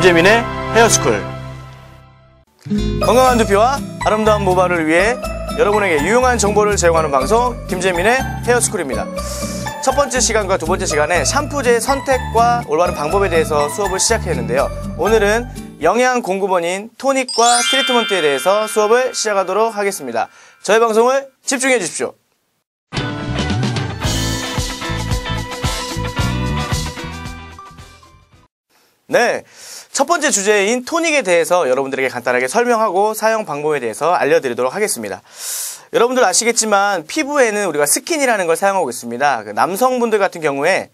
김재민의 헤어스쿨. 건강한 두피와 아름다운 모발을 위해 여러분에게 유용한 정보를 제공하는 방송 김재민의 헤어스쿨입니다. 첫 번째 시간과 두 번째 시간에 샴푸제 선택과 올바른 방법에 대해서 수업을 시작했는데요. 오늘은 영양 공급원인 토닉과 트리트먼트에 대해서 수업을 시작하도록 하겠습니다. 저희 방송을 집중해 주십시오. 네, 첫 번째 주제인 토닉에 대해서 여러분들에게 간단하게 설명하고 사용 방법에 대해서 알려드리도록 하겠습니다. 여러분들 아시겠지만 피부에는 우리가 스킨이라는 걸 사용하고 있습니다. 남성분들 같은 경우에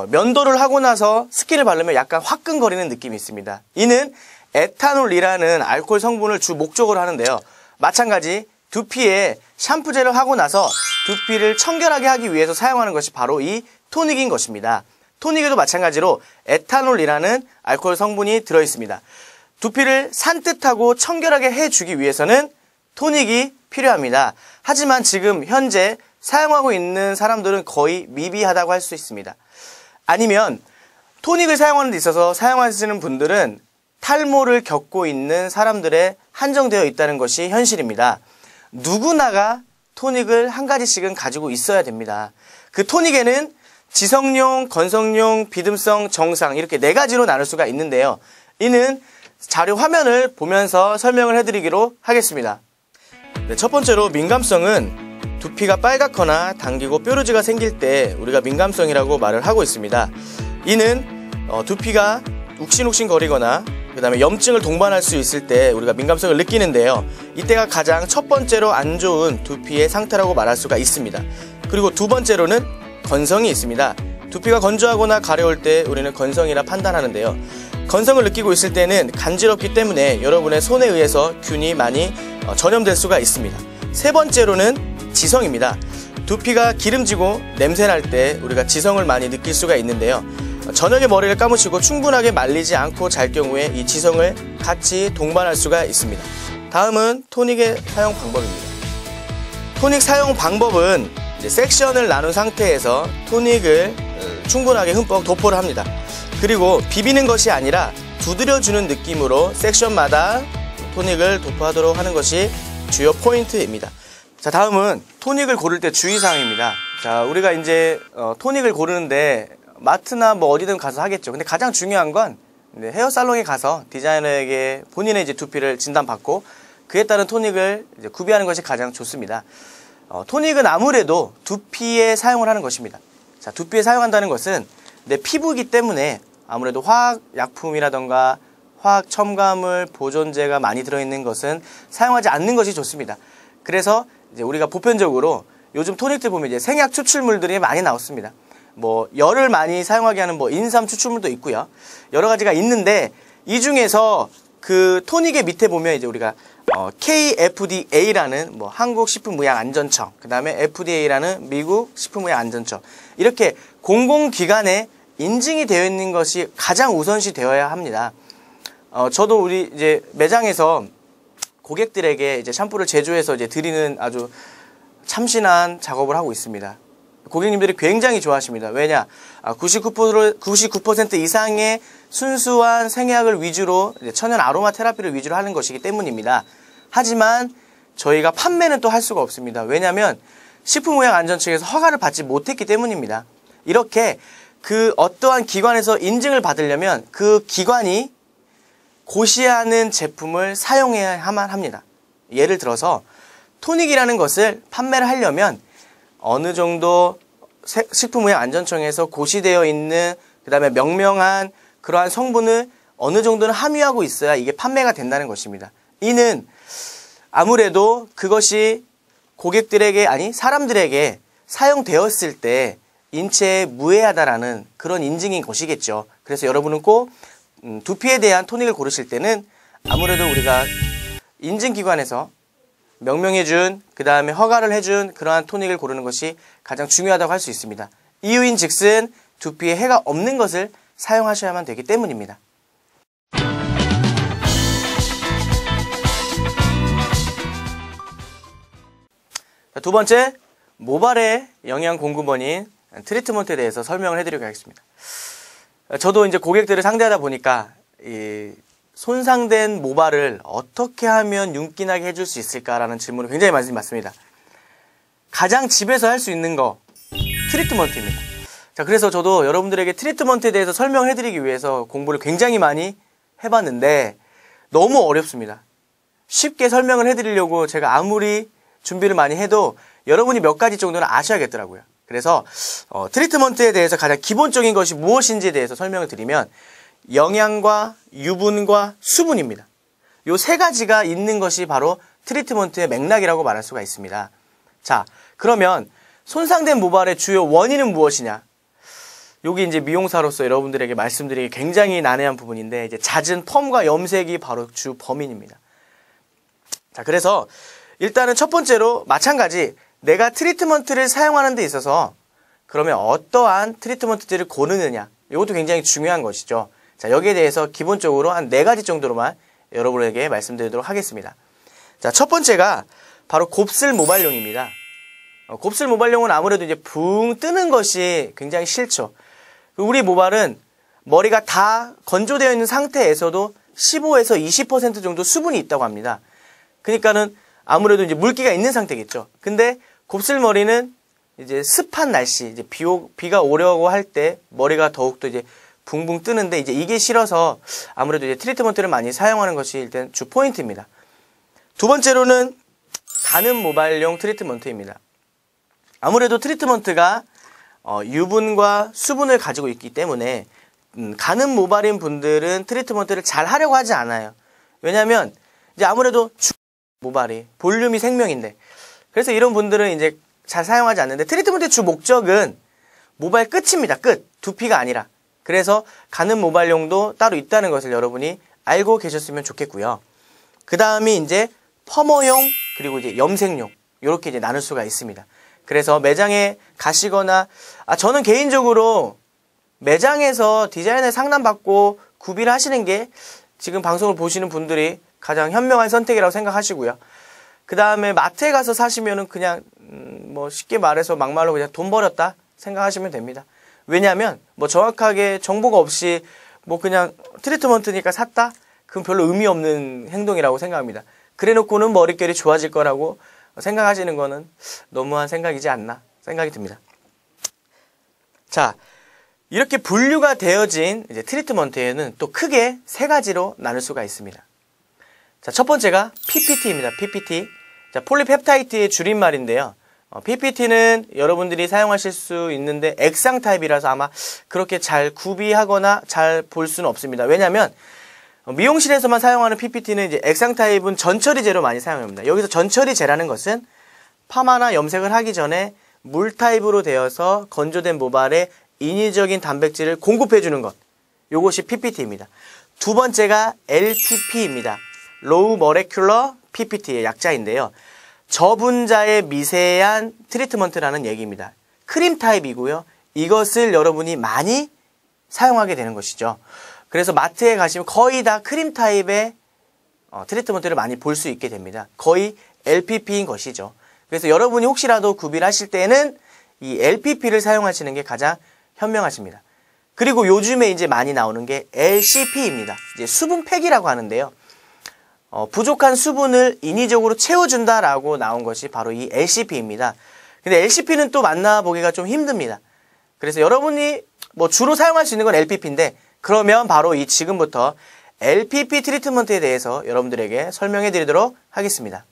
면도를 하고 나서 스킨을 바르면 약간 화끈거리는 느낌이 있습니다. 이는 에탄올이라는 알코올 성분을 주 목적으로 하는데요. 마찬가지 두피에 샴푸제를 하고 나서 두피를 청결하게 하기 위해서 사용하는 것이 바로 이 토닉인 것입니다. 토닉에도 마찬가지로 에탄올이라는 알코올 성분이 들어있습니다. 두피를 산뜻하고 청결하게 해주기 위해서는 토닉이 필요합니다. 하지만 지금 현재 사용하고 있는 사람들은 거의 미비하다고 할 수 있습니다. 아니면 토닉을 사용하는 데 있어서 사용하시는 분들은 탈모를 겪고 있는 사람들에 한정되어 있다는 것이 현실입니다. 누구나가 토닉을 한 가지씩은 가지고 있어야 됩니다. 그 토닉에는 지성용, 건성용, 비듬성, 정상 이렇게 네 가지로 나눌 수가 있는데요. 이는 자료 화면을 보면서 설명을 해드리기로 하겠습니다. 네, 첫 번째로 민감성은 두피가 빨갛거나 당기고 뾰루지가 생길 때 우리가 민감성이라고 말을 하고 있습니다. 이는 두피가 욱신욱신 거리거나 그 다음에 염증을 동반할 수 있을 때 우리가 민감성을 느끼는데요. 이때가 가장 첫 번째로 안 좋은 두피의 상태라고 말할 수가 있습니다. 그리고 두 번째로는 건성이 있습니다. 두피가 건조하거나 가려울 때 우리는 건성이라 판단하는데요. 건성을 느끼고 있을 때는 간지럽기 때문에 여러분의 손에 의해서 균이 많이 전염될 수가 있습니다. 세 번째로는 지성입니다. 두피가 기름지고 냄새날 때 우리가 지성을 많이 느낄 수가 있는데요. 저녁에 머리를 감으시고 충분하게 말리지 않고 잘 경우에 이 지성을 같이 동반할 수가 있습니다. 다음은 토닉의 사용 방법입니다. 토닉 사용 방법은 섹션을 나눈 상태에서 토닉을 충분하게 흠뻑 도포를 합니다. 그리고 비비는 것이 아니라 두드려주는 느낌으로 섹션마다 토닉을 도포하도록 하는 것이 주요 포인트입니다. 자, 다음은 토닉을 고를 때 주의사항입니다. 자, 우리가 이제 토닉을 고르는데 마트나 뭐 어디든 가서 하겠죠. 근데 가장 중요한 건 헤어살롱에 가서 디자이너에게 본인의 이제 두피를 진단받고 그에 따른 토닉을 이제 구비하는 것이 가장 좋습니다. 토닉은 아무래도 두피에 사용을 하는 것입니다. 자, 두피에 사용한다는 것은 내 피부이기 때문에 아무래도 화학약품이라던가 화학 첨가물, 보존제가 많이 들어있는 것은 사용하지 않는 것이 좋습니다. 그래서 이제 우리가 보편적으로 요즘 토닉들 보면 이제 생약 추출물들이 많이 나왔습니다. 뭐 열을 많이 사용하게 하는 뭐 인삼 추출물도 있고요. 여러 가지가 있는데 이 중에서 그 토닉의 밑에 보면 이제 우리가 KFDA라는 뭐 한국식품의약안전청, 그 다음에 FDA라는 미국 식품의약안전청 이렇게 공공기관에 인증이 되어 있는 것이 가장 우선시 되어야 합니다. 저도 우리 이제 매장에서 고객들에게 이제 샴푸를 제조해서 이제 드리는 아주 참신한 작업을 하고 있습니다. 고객님들이 굉장히 좋아하십니다. 왜냐? 99% 이상의 순수한 생약을 위주로 천연 아로마 테라피를 위주로 하는 것이기 때문입니다. 하지만 저희가 판매는 또 할 수가 없습니다. 왜냐하면 식품의약안전청에서 허가를 받지 못했기 때문입니다. 이렇게 그 어떠한 기관에서 인증을 받으려면 그 기관이 고시하는 제품을 사용해야만 합니다. 예를 들어서 토닉이라는 것을 판매를 하려면 어느 정도 식품의약안전청에서 고시되어 있는 그 다음에 명명한 그러한 성분을 어느 정도는 함유하고 있어야 이게 판매가 된다는 것입니다. 이는 아무래도 그것이 고객들에게 아니 사람들에게 사용되었을 때 인체에 무해하다라는 그런 인증인 것이겠죠. 그래서 여러분은 꼭 두피에 대한 토닉을 고르실 때는 아무래도 우리가 인증기관에서 명명해준 그 다음에 허가를 해준 그러한 토닉을 고르는 것이 가장 중요하다고 할 수 있습니다. 이유인 즉슨 두피에 해가 없는 것을 사용하셔야만 되기 때문입니다. 두 번째, 모발의 영양 공급원인 트리트먼트에 대해서 설명을 해드리도록 하겠습니다. 저도 이제 고객들을 상대하다 보니까 이 손상된 모발을 어떻게 하면 윤기나게 해줄 수 있을까라는 질문을 굉장히 많이 받습니다. 가장 집에서 할 수 있는 거 트리트먼트입니다. 자, 그래서 저도 여러분들에게 트리트먼트에 대해서 설명을 해드리기 위해서 공부를 굉장히 많이 해봤는데 너무 어렵습니다. 쉽게 설명을 해드리려고 제가 아무리 준비를 많이 해도 여러분이 몇 가지 정도는 아셔야겠더라고요. 그래서 트리트먼트에 대해서 가장 기본적인 것이 무엇인지에 대해서 설명을 드리면 영양과 유분과 수분입니다. 요 세 가지가 있는 것이 바로 트리트먼트의 맥락이라고 말할 수가 있습니다. 자, 그러면 손상된 모발의 주요 원인은 무엇이냐? 여기 이제 미용사로서 여러분들에게 말씀드리기 굉장히 난해한 부분인데 이제 잦은 펌과 염색이 바로 주 범인입니다. 자, 그래서 일단은 첫 번째로 마찬가지 내가 트리트먼트를 사용하는 데 있어서 그러면 어떠한 트리트먼트들을 고르느냐, 이것도 굉장히 중요한 것이죠. 자, 여기에 대해서 기본적으로 한 4가지 정도로만 여러분에게 말씀드리도록 하겠습니다. 자, 첫 번째가 바로 곱슬 모발용입니다. 곱슬 모발용은 아무래도 이제 붕 뜨는 것이 굉장히 싫죠. 우리 모발은 머리가 다 건조되어 있는 상태에서도 15에서 20% 정도 수분이 있다고 합니다. 그러니까는 아무래도 이제 물기가 있는 상태겠죠. 근데 곱슬머리는 이제 습한 날씨, 이제 비가 오려고 할 때 머리가 더욱더 이제 붕붕 뜨는데 이제 이게 싫어서 아무래도 이제 트리트먼트를 많이 사용하는 것이 일단 주 포인트입니다. 두 번째로는 가는 모발용 트리트먼트입니다. 아무래도 트리트먼트가 유분과 수분을 가지고 있기 때문에 가는 모발인 분들은 트리트먼트를 잘 하려고 하지 않아요. 왜냐하면 이제 아무래도 모발이 볼륨이 생명인데, 그래서 이런 분들은 이제 잘 사용하지 않는데 트리트먼트의 주 목적은 모발 끝입니다. 끝. 두피가 아니라. 그래서 가는 모발용도 따로 있다는 것을 여러분이 알고 계셨으면 좋겠고요. 그 다음이 이제 펌어용 그리고 이제 염색용 이렇게 이제 나눌 수가 있습니다. 그래서 매장에 가시거나 저는 개인적으로 매장에서 디자인을 상담받고 구비를 하시는 게 지금 방송을 보시는 분들이 가장 현명한 선택이라고 생각하시고요. 그 다음에 마트에 가서 사시면은 그냥 뭐 쉽게 말해서 막말로 그냥 돈 버렸다 생각하시면 됩니다. 왜냐하면 뭐 정확하게 정보가 없이 뭐 그냥 트리트먼트니까 샀다? 그건 별로 의미 없는 행동이라고 생각합니다. 그래놓고는 머릿결이 좋아질 거라고 생각하시는 거는 너무한 생각이지 않나 생각이 듭니다. 자, 이렇게 분류가 되어진 이제 트리트먼트에는 또 크게 3가지로 나눌 수가 있습니다. 자, 첫 번째가 PPT입니다. PPT. 자, 폴리펩타이드의 줄임말인데요. PPT는 여러분들이 사용하실 수 있는데 액상 타입이라서 아마 그렇게 잘 구비하거나 잘 볼 수는 없습니다. 왜냐하면 미용실에서만 사용하는 PPT는 이제 액상 타입은 전처리제로 많이 사용합니다. 여기서 전처리제라는 것은 파마나 염색을 하기 전에 물 타입으로 되어서 건조된 모발에 인위적인 단백질을 공급해주는 것. 이것이 PPT입니다. 두 번째가 LPP입니다. Low Molecular PPT의 약자인데요. 저분자의 미세한 트리트먼트라는 얘기입니다. 크림 타입이고요. 이것을 여러분이 많이 사용하게 되는 것이죠. 그래서 마트에 가시면 거의 다 크림 타입의 트리트먼트를 많이 볼 수 있게 됩니다. 거의 LPP인 것이죠. 그래서 여러분이 혹시라도 구비를 하실 때는 이 LPP를 사용하시는 게 가장 현명하십니다. 그리고 요즘에 이제 많이 나오는 게 LCP입니다. 이제 수분팩이라고 하는데요. 부족한 수분을 인위적으로 채워준다라고 나온 것이 바로 이 LCP입니다. 근데 LCP는 또 만나보기가 좀 힘듭니다. 그래서 여러분이 뭐 주로 사용할 수 있는 건 LPP인데 그러면 바로 이 지금부터 LPP 트리트먼트에 대해서 여러분들에게 설명해 드리도록 하겠습니다.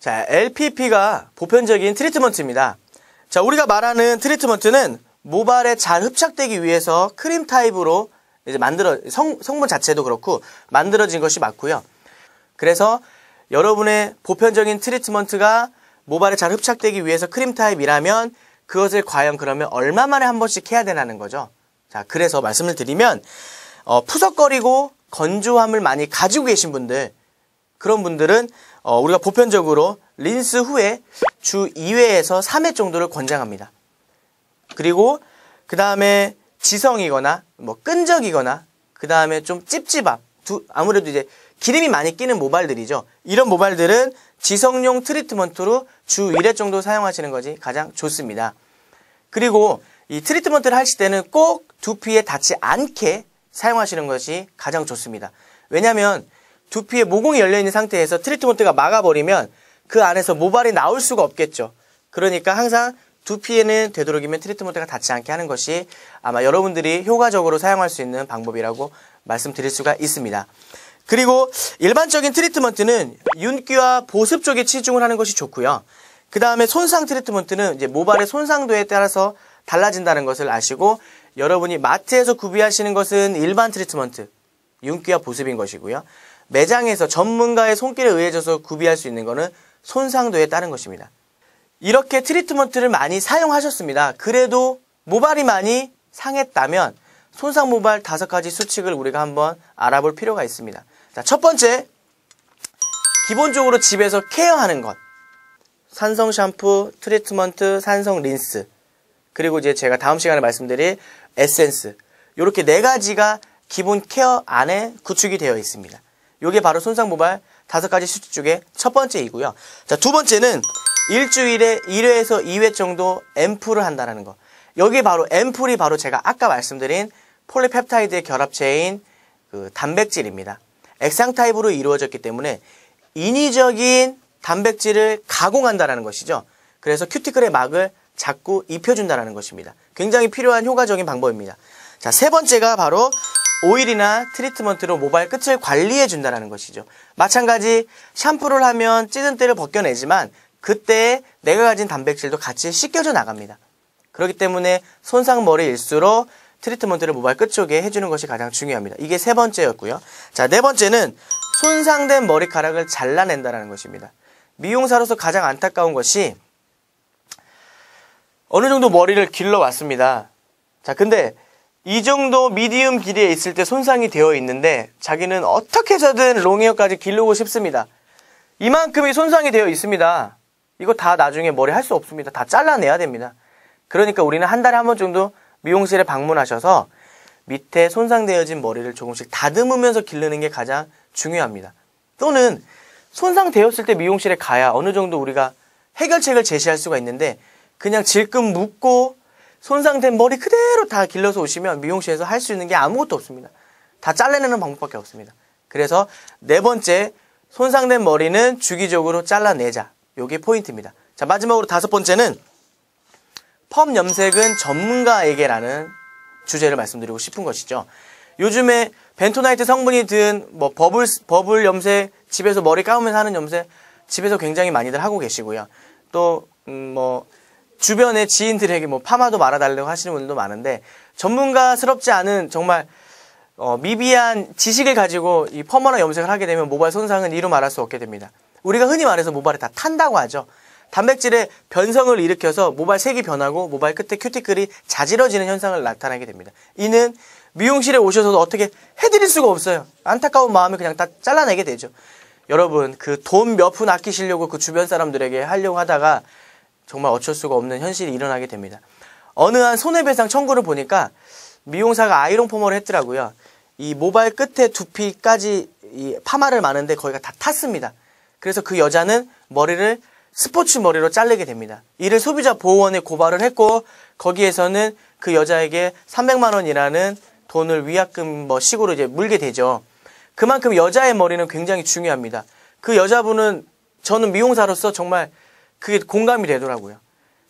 자, LPP가 보편적인 트리트먼트입니다. 자, 우리가 말하는 트리트먼트는 모발에 잘 흡착되기 위해서 크림 타입으로 이제 성분 자체도 그렇고 만들어진 것이 맞고요. 그래서 여러분의 보편적인 트리트먼트가 모발에 잘 흡착되기 위해서 크림 타입이라면 그것을 과연 그러면 얼마 만에 한 번씩 해야 되냐는 거죠. 자, 그래서 말씀을 드리면 푸석거리고 건조함을 많이 가지고 계신 분들, 그런 분들은 우리가 보편적으로 린스 후에 주 2회에서 3회 정도를 권장합니다. 그리고 그 다음에 지성이거나 뭐 끈적이거나 그 다음에 좀 찝찝함, 아무래도 이제 기름이 많이 끼는 모발들이죠. 이런 모발들은 지성용 트리트먼트로 주 1회 정도 사용하시는 것이 가장 좋습니다. 그리고 이 트리트먼트를 하실 때는 꼭 두피에 닿지 않게 사용하시는 것이 가장 좋습니다. 왜냐하면 두피에 모공이 열려있는 상태에서 트리트먼트가 막아버리면 그 안에서 모발이 나올 수가 없겠죠. 그러니까 항상 두피에는 되도록이면 트리트먼트가 닿지 않게 하는 것이 아마 여러분들이 효과적으로 사용할 수 있는 방법이라고 말씀드릴 수가 있습니다. 그리고 일반적인 트리트먼트는 윤기와 보습 쪽에 치중을 하는 것이 좋고요. 그 다음에 손상 트리트먼트는 이제 모발의 손상도에 따라서 달라진다는 것을 아시고 여러분이 마트에서 구비하시는 것은 일반 트리트먼트, 윤기와 보습인 것이고요. 매장에서 전문가의 손길에 의해져서 구비할 수 있는 것은 손상도에 따른 것입니다. 이렇게 트리트먼트를 많이 사용하셨습니다. 그래도 모발이 많이 상했다면 손상 모발 5가지 수칙을 우리가 한번 알아볼 필요가 있습니다. 자, 첫 번째, 기본적으로 집에서 케어하는 것. 산성 샴푸, 트리트먼트, 산성 린스, 그리고 이제 제가 다음 시간에 말씀드릴 에센스. 이렇게 4가지가 기본 케어 안에 구축이 되어 있습니다. 이게 바로 손상 모발 5가지 수칙 중에 첫 번째이고요. 자, 두 번째는 일주일에 1회에서 2회 정도 앰플을 한다는 거. 여기 바로 앰플이 바로 제가 아까 말씀드린 폴리펩타이드의 결합체인 그 단백질입니다. 액상 타입으로 이루어졌기 때문에 인위적인 단백질을 가공한다는 것이죠. 그래서 큐티클의 막을 자꾸 입혀준다는 것입니다. 굉장히 필요한 효과적인 방법입니다. 자, 세 번째가 바로 오일이나 트리트먼트로 모발 끝을 관리해준다는 것이죠. 마찬가지 샴푸를 하면 찌든 때를 벗겨내지만 그때 내가 가진 단백질도 같이 씻겨져 나갑니다. 그렇기 때문에 손상 머리일수록 트리트먼트를 모발 끝 쪽에 해주는 것이 가장 중요합니다. 이게 세 번째였고요. 자, 네 번째는 손상된 머리카락을 잘라낸다는 것입니다. 미용사로서 가장 안타까운 것이 어느 정도 머리를 길러왔습니다. 자, 근데 이 정도 미디움 길이에 있을 때 손상이 되어 있는데 자기는 어떻게 해서든 롱헤어까지 기르고 싶습니다. 이만큼이 손상이 되어 있습니다. 이거 다 나중에 머리 할 수 없습니다. 다 잘라내야 됩니다. 그러니까 우리는 한 달에 한 번 정도 미용실에 방문하셔서 밑에 손상되어진 머리를 조금씩 다듬으면서 기르는 게 가장 중요합니다. 또는 손상되었을 때 미용실에 가야 어느 정도 우리가 해결책을 제시할 수가 있는데 그냥 질끈 묶고 손상된 머리 그대로 다 길러서 오시면 미용실에서 할 수 있는 게 아무것도 없습니다. 다 잘라내는 방법밖에 없습니다. 그래서 네 번째, 손상된 머리는 주기적으로 잘라내자. 요게 포인트입니다. 자, 마지막으로 5번째는 펌 염색은 전문가에게라는 주제를 말씀드리고 싶은 것이죠. 요즘에 벤토나이트 성분이 든 뭐 버블 염색, 집에서 머리 감으면서 하는 염색 집에서 굉장히 많이들 하고 계시고요. 또 뭐 주변의 지인들에게 뭐 파마도 말아달라고 하시는 분들도 많은데 전문가스럽지 않은 정말 미비한 지식을 가지고 이 펌이나 염색을 하게 되면 모발 손상은 이루 말할 수 없게 됩니다. 우리가 흔히 말해서 모발이 다 탄다고 하죠. 단백질의 변성을 일으켜서 모발 색이 변하고 모발 끝에 큐티클이 자지러지는 현상을 나타나게 됩니다. 이는 미용실에 오셔서도 어떻게 해드릴 수가 없어요. 안타까운 마음에 그냥 다 잘라내게 되죠. 여러분, 그 돈 몇 푼 아끼시려고 그 주변 사람들에게 하려고 하다가 정말 어쩔 수가 없는 현실이 일어나게 됩니다. 어느 한 손해배상 청구를 보니까 미용사가 아이롱 펌을 했더라고요. 이 모발 끝에 두피까지 이 파마를 마는데 거기가 다 탔습니다. 그래서 그 여자는 머리를 스포츠 머리로 자르게 됩니다. 이를 소비자 보호원에 고발을 했고 거기에서는 그 여자에게 300만 원이라는 돈을 위약금 뭐 식으로 이제 물게 되죠. 그만큼 여자의 머리는 굉장히 중요합니다. 그 여자분은 저는 미용사로서 정말 그게 공감이 되더라고요.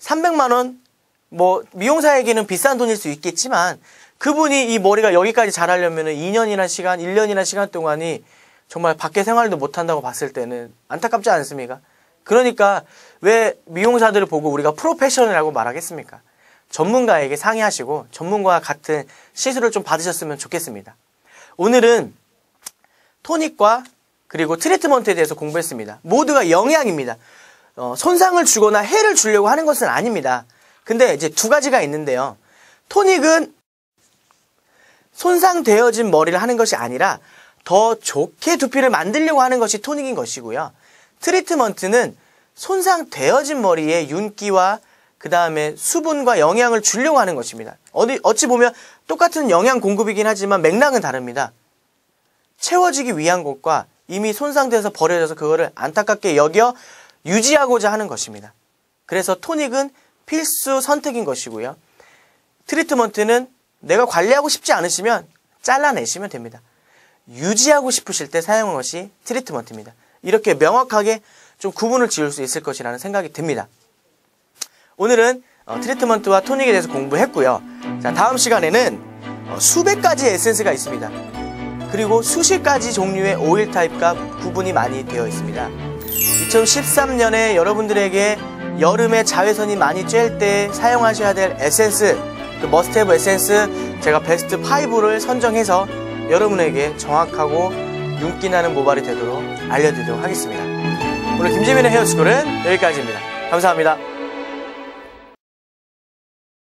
300만 원, 뭐 미용사에게는 비싼 돈일 수 있겠지만 그분이 이 머리가 여기까지 자라려면 2년이나 시간, 1년이나 시간 동안이 정말 밖에 생활도 못한다고 봤을 때는 안타깝지 않습니까? 그러니까 왜 미용사들을 보고 우리가 프로페셔널이라고 말하겠습니까? 전문가에게 상의하시고 전문가와 같은 시술을 좀 받으셨으면 좋겠습니다. 오늘은 토닉과 그리고 트리트먼트에 대해서 공부했습니다. 모두가 영양입니다. 손상을 주거나 해를 주려고 하는 것은 아닙니다. 근데 이제 2가지가 있는데요. 토닉은 손상되어진 머리를 하는 것이 아니라 더 좋게 두피를 만들려고 하는 것이 토닉인 것이고요. 트리트먼트는 손상되어진 머리에 윤기와 그 다음에 수분과 영양을 주려고 하는 것입니다. 어찌 보면 똑같은 영양 공급이긴 하지만 맥락은 다릅니다. 채워지기 위한 것과 이미 손상돼서 버려져서 그거를 안타깝게 여겨 유지하고자 하는 것입니다. 그래서 토닉은 필수 선택인 것이고요. 트리트먼트는 내가 관리하고 싶지 않으시면 잘라내시면 됩니다. 유지하고 싶으실 때 사용하는 것이 트리트먼트입니다. 이렇게 명확하게 좀 구분을 지을 수 있을 것이라는 생각이 듭니다. 오늘은 트리트먼트와 토닉에 대해서 공부했고요. 자, 다음 시간에는 수백 가지의 에센스가 있습니다. 그리고 수십 가지 종류의 오일 타입과 구분이 많이 되어 있습니다. 2013년에 여러분들에게 여름에 자외선이 많이 쬐일 때 사용하셔야 될 에센스, 그 머스트헤브 에센스 제가 베스트 5를 선정해서 여러분에게 정확하고 윤기나는 모발이 되도록 알려드리도록 하겠습니다. 오늘 김재민의 헤어스쿨은 여기까지입니다. 감사합니다.